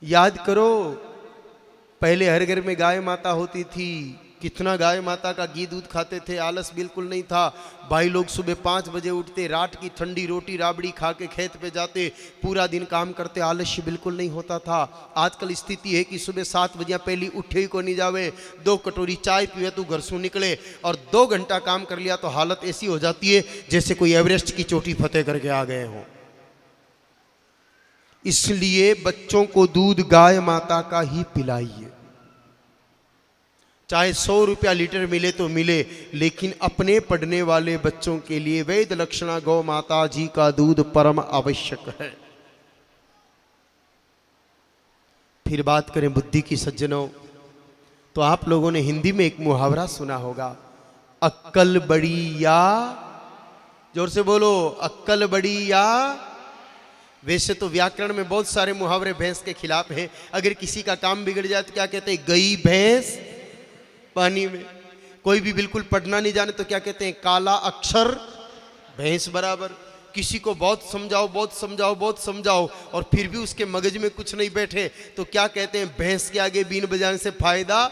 याद करो, पहले हर घर में गाय माता होती थी, कितना गाय माता का घी दूध खाते थे, आलस बिल्कुल नहीं था। भाई लोग सुबह 5 बजे उठते, रात की ठंडी रोटी राबड़ी खा के खेत पे जाते, पूरा दिन काम करते, आलस्य बिल्कुल नहीं होता था। आजकल स्थिति है कि सुबह 7 बजे पहले उठे ही को नहीं जावे, 2 कटोरी चाय पीवे तो घर से निकले और 2 घंटा काम कर लिया तो हालत ऐसी हो जाती है जैसे कोई एवरेस्ट की चोटी फतेह करके आ गए हों। इसलिए बच्चों को दूध गाय माता का ही पिलाइए, चाहे 100 रुपया लीटर मिले तो मिले, लेकिन अपने पढ़ने वाले बच्चों के लिए वैद लक्षणा गौ माता जी का दूध परम आवश्यक है। फिर बात करें बुद्धि की सज्जनों, तो आप लोगों ने हिंदी में एक मुहावरा सुना होगा, अक्कल बड़ी या, जोर से बोलो, अक्कल बड़ी या। वैसे तो व्याकरण में बहुत सारे मुहावरे भैंस के खिलाफ हैं। अगर किसी का काम बिगड़ जाए तो क्या कहते हैं, गई भैंस पानी में। कोई भी बिल्कुल पढ़ना नहीं जाने तो क्या कहते हैं, काला अक्षर भैंस बराबर। किसी को बहुत समझाओ बहुत समझाओ बहुत समझाओ और फिर भी उसके मगज में कुछ नहीं बैठे तो क्या कहते हैं, भैंस के आगे बीन बजाने से फायदा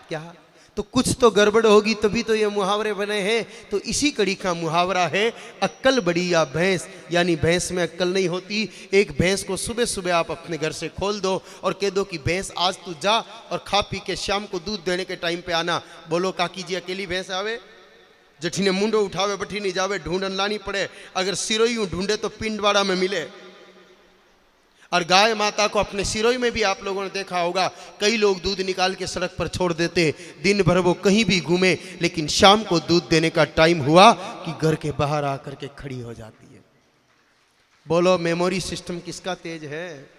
क्या। तो कुछ तो गड़बड़ होगी तभी तो ये मुहावरे बने हैं। तो इसी कड़ी का मुहावरा है, अक्कल बड़ी या भैंस, यानी भैंस में अक्कल नहीं होती। एक भैंस को सुबह सुबह आप अपने घर से खोल दो और कह दो कि भैंस आज तू जा और खा पी के शाम को दूध देने के टाइम पे आना। बोलो काकी जी अकेली भैंस आवे, जठी ने मुंडो उठावे बठी नहीं जावे, ढूंढन लानी पड़े। अगर सिरोई ढूंढे तो पिंडवाड़ा में मिले। और गाय माता को अपने सिरोई में भी आप लोगों ने देखा होगा, कई लोग दूध निकाल के सड़क पर छोड़ देते, दिन भर वो कहीं भी घूमे, लेकिन शाम को दूध देने का टाइम हुआ कि घर के बाहर आकर के खड़ी हो जाती है। बोलो मेमोरी सिस्टम किसका तेज है,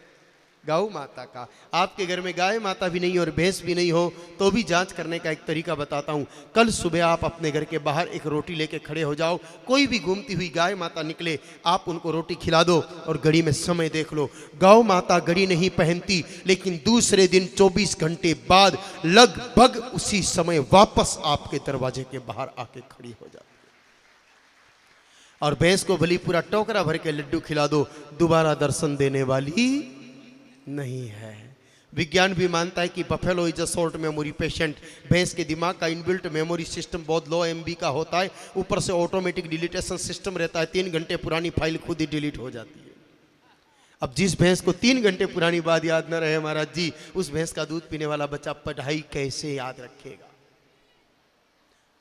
गौ माता का। आपके घर में गाय माता भी नहीं और भैंस भी नहीं हो तो भी जांच करने का एक तरीका बताता हूं। कल सुबह आप अपने घर के बाहर एक रोटी लेके खड़े हो जाओ, कोई भी घूमती हुई गाय माता निकले, आप उनको रोटी खिला दो और घड़ी में समय देख लो। गौ माता घड़ी नहीं पहनती, लेकिन दूसरे दिन 24 घंटे बाद लगभग उसी समय वापस आपके दरवाजे के बाहर आके खड़ी हो जाती। और भैंस को भली पूरा टोकरा भर के लड्डू खिला दो, दोबारा दर्शन देने वाली नहीं है। विज्ञान भी मानता है कि buffalo is a short memory patient. भैंस के दिमाग का इनबिल्ट मेमोरी सिस्टम बहुत लो एमबी का होता है, ऊपर से ऑटोमेटिक डिलीटेशन सिस्टम रहता है, 3 घंटे पुरानी फाइल खुद ही डिलीट हो जाती है। अब जिस भैंस को 3 घंटे पुरानी बात याद न रहे महाराज जी, उस भैंस का दूध पीने वाला बच्चा पढ़ाई कैसे याद रखेगा।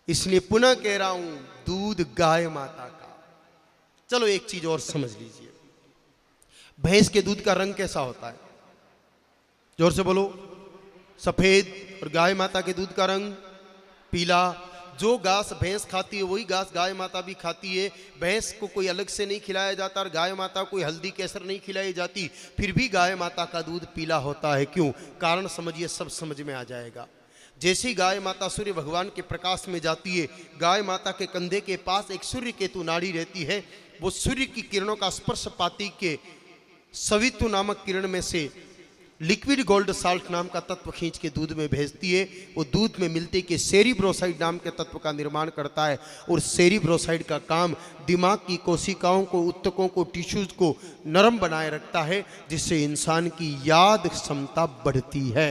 इसलिए पुनः कह रहा हूं, दूध गाय माता का। चलो एक चीज और समझ लीजिए, भैंस के दूध का रंग कैसा होता है, जोर से बोलो, सफेद। और गाय माता के दूध का रंग पीला। जो घास भैंस खाती है वही घास गाय माता भी खाती है। भैंस को कोई अलग से नहीं खिलाया जाता और गाय माता को कोई हल्दी केसर नहीं खिलाई जाती, फिर भी गाय माता का दूध पीला होता है। क्यों, कारण समझिए, सब समझ में आ जाएगा। जैसी गाय माता सूर्य भगवान के प्रकाश में जाती है, गाय माता के कंधे के पास एक सूर्य केतु नाड़ी रहती है। वो सूर्य की किरणों का स्पर्श पाती के सवितु नामक किरण में से लिक्विड गोल्ड साल्ट नाम का तत्व खींच के दूध में भेजती है। वो दूध में मिलते के सेरिब्रोसाइड नाम के तत्व का निर्माण करता है और सेरिब्रोसाइड का काम दिमाग की कोशिकाओं को, उत्तकों को, टिश्यूज को नरम बनाए रखता है, जिससे इंसान की याद क्षमता बढ़ती है।